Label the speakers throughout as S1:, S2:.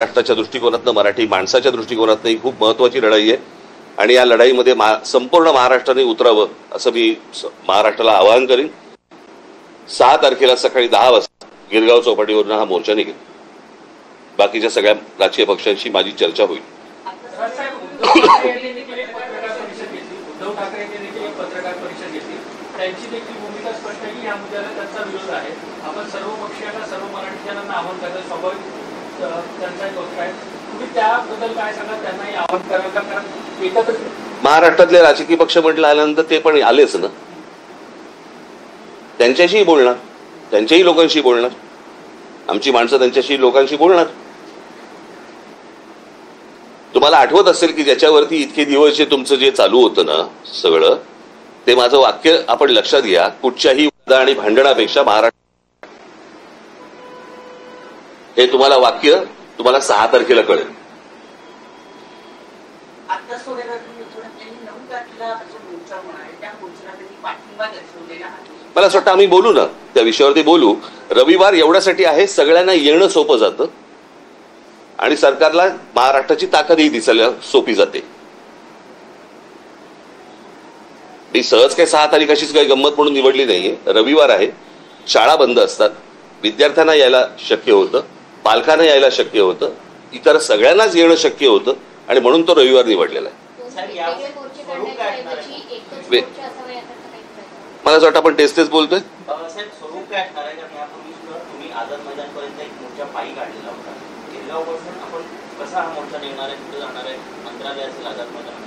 S1: राष्ट्राच्या दृष्टिकोनातनं, मराठी माणसाच्या दृष्टिकोनातनं ही खूप महत्वाची लढाई आहे आणि या लढाईमध्ये संपूर्ण महाराष्ट्राने उतरावं असं मी महाराष्ट्राला आवाहन करीन. 6 तारखेला सकाळी 10 वाजता गिरगाव चौपाटीवरून हा मोर्चा निघेल. बाकीच्या सगळ्या राजकीय पक्षांशी माझी चर्चा होईल.
S2: उद्धव ठाकरे यांनी एक पत्रकार परिषद घेतली, त्यांची देखील भूमिका स्पष्ट आहे की या मुद्द्याला त्यांचा विरोध आहे. आपण सर्व पक्षीयांना, सर्व मराठीजनांना आवाहन करता, स्वाभाविक त्यांचा गोष्ट आहे. तुम्ही त्याबद्दल काय सांगा? त्यांनाही आवाहन करावं का? कारण एकत्र
S1: महाराष्ट्रातले राजकीय पक्ष म्हटलं आल्यानंतर ते पण आलेच ना, त्यांच्याशी बोलणार, त्यांच्याही लोकांशी बोलणार, आमची माणसं त्यांच्याशी लोकांशी बोलणार. तुम्हाला आठवत असेल की ज्याच्यावरती इतके दिवस जे तुमचं जे चालू होतं ना सगळं, ते माझं वाक्य आपण लक्षात घ्या. कुठच्याही वाद आणि भांडणापेक्षा महाराष्ट्र, हे तुम्हाला वाक्य तुम्हाला 6 तारखेला कळेल. मला असं वाटतं आम्ही बोलू ना, त्या विषयावरती बोलू. रविवार एवढ्यासाठी आहे, सगळ्यांना येणं सोपं जातं आणि सरकारला महाराष्ट्राची ताकदही दिसायला सोपी जाते. ही सहज काही 6 तारीख अशीच काही गंमत म्हणून निवडली नाहीये. रविवार आहे, शाळा बंद असतात, विद्यार्थ्यांना यायला शक्य होतं, पालकांना यायला शक्य होतं, इतर सगळ्यांनाच येणं शक्य होतं आणि म्हणून तो रविवार निवडलेला आहे. मला असं वाटतं आपण तेच बोलतोय.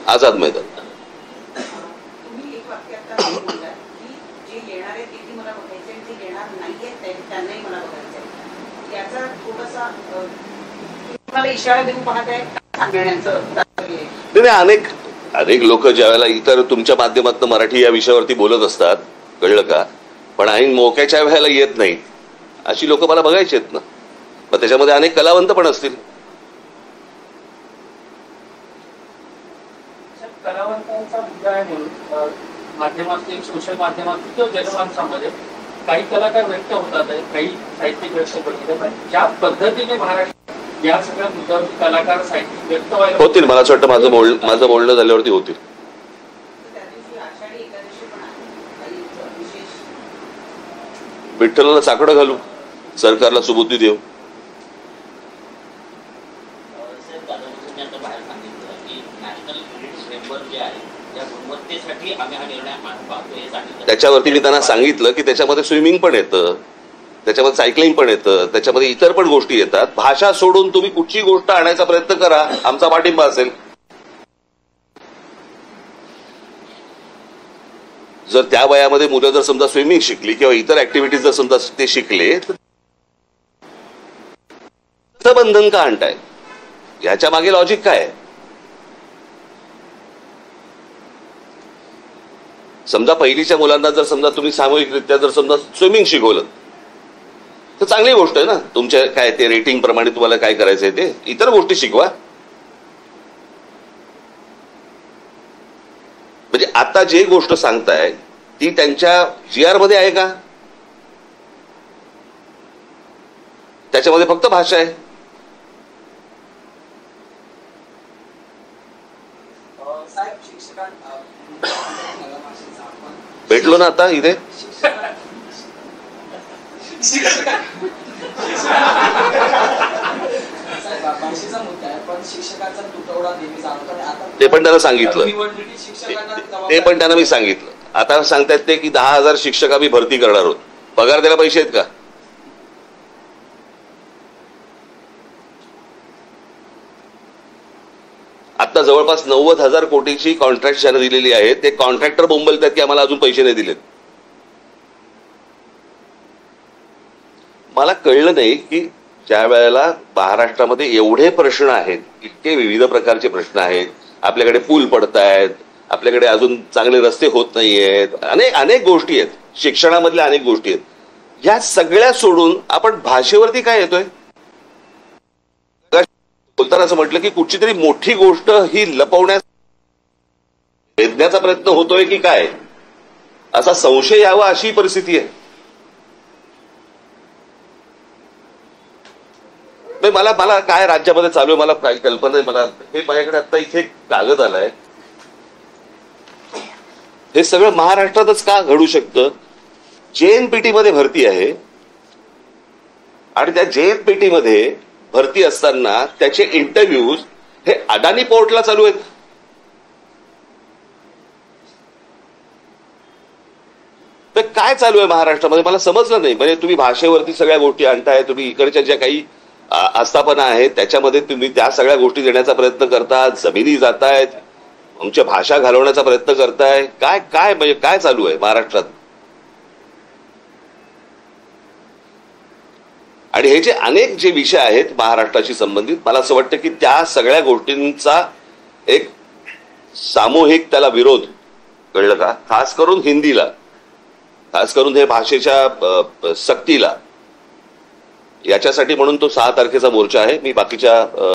S1: आझाद मैदान. अनेक लोक ज्यावेळेला इतर तुमच्या माध्यमातून मराठी या विषयावरती बोलत असतात, कळलं का, पण ऐन मोक्याच्या वेळेला येत नाही अशी लोक मला बघायची आहेत ना. मग त्याच्यामध्ये अनेक कलावंत पण असतील.
S2: कलावंतांचा मुद्दा आहे म्हणून माध्यमातून, सोशल माध्यमातून किंवा जनमानसामध्ये काही कलाकार व्यक्त होतात, काही साहित्यिक व्यक्त करतात, पण ज्या पद्धतीने महाराष्ट्र या सगळ्या मुद्द्यावरती कलाकार साहित्यिक व्यक्त व्हायला
S1: होतील. मला असं वाटतं माझं बोलणं झाल्यावरती होतील. विठ्ठलाला साकडं घालू, सरकारला सुबुद्धी देऊ. त्याच्यावरती मी त्यांना सांगितलं की त्याच्यामध्ये स्विमिंग पण येतं, त्याच्यामध्ये सायकलिंग पण येतं, त्याच्यामध्ये इतर पण गोष्टी येतात. भाषा सोडून तुम्ही कुठची गोष्ट आणायचा प्रयत्न करा, आमचा पाठिंबा असेल. जर त्या वयामध्ये मुलं जर समजा स्विमिंग शिकली किंवा इतर ऍक्टिव्हिटीज जर समजा ते शिकले, तर बंधन का आणताय? ह्याच्या मागे लॉजिक काय आहे? समजा पहिलीच्या मुलांना जर समजा तुम्ही सामूहिकरित्या जर समजा स्विमिंग शिकवलं तर चांगली गोष्ट आहे ना. तुमच्या काय ते रेटिंग प्रमाणे तुम्हाला काय करायचंय ते इतर गोष्टी शिकवा. म्हणजे आता जे गोष्ट सांगताय ती त्यांच्या GR मध्ये आहे का? त्याच्यामध्ये फक्त भाषा आहे. भेटलो ना आता इथे. ते पण त्यांना सांगितलं, ते पण त्यांना मी सांगितलं. आता सांगतायत ते की 10,000 शिक्षक आम्ही भरती करणार आहोत. पगार द्यायला पैसे आहेत का? आता जवळपास 90,000 कोटीची कॉन्ट्रॅक्ट ज्यांना दिलेली आहे ते कॉन्ट्रॅक्टर बोंबलतात की आम्हाला अजून पैसे नाही दिलेत. मला कळलं नाही की ज्या वेळेला महाराष्ट्रामध्ये एवढे प्रश्न आहेत, इतके विविध प्रकारचे प्रश्न आहेत, आपल्याकडे पूल पडतायत, आपल्याकडे अजून चांगले रस्ते होत नाहीयेत, अनेक गोष्टी आहेत, शिक्षणामधल्या अनेक गोष्टी आहेत. ह्या सगळ्या सोडून आपण भाषेवरती काय येतोय? बोलताना असं म्हटलं की कुठची तरी मोठी गोष्ट ही लपवण्यास वेधण्याचा प्रयत्न होतोय की काय, असा संशय यावा अशी परिस्थिती आहे. म्हणजे मला मला काय राज्यामध्ये चालू आहे मला काही कल्पना आहे. मला हे माझ्याकडे आता इथे एक कागद आलाय. हे सगळं महाराष्ट्रातच का घडू शकतं? JNPT मध्ये भरती आहे आणि त्या JNPT मध्ये भरती असताना त्याचे इंटरव्ह्यूज हे अडाणी पोर्टला चालू आहेत. तर काय चालू आहे महाराष्ट्रामध्ये मला समजलं नाही. म्हणजे तुम्ही भाषेवरती सगळ्या गोष्टी आणताय, तुम्ही इकडच्या ज्या काही आस्थापना आहेत त्याच्यामध्ये तुम्ही त्या सगळ्या गोष्टी देण्याचा प्रयत्न करता, जमिनी जातायत, आमच्या भाषा घालवण्याचा प्रयत्न करताय. काय काय म्हणजे काय चालू आहे महाराष्ट्रात? आणि हे जे अनेक जे विषय आहेत महाराष्ट्राशी संबंधित, मला असं वाटतं की त्या सगळ्या गोष्टींचा एक सामूहिक त्याला विरोध, कळलं का, खास करून हिंदीला, खास करून हे भाषेच्या सक्तीला, याच्यासाठी म्हणून तो 6 तारखेचा मोर्चा आहे. मी बाकीच्या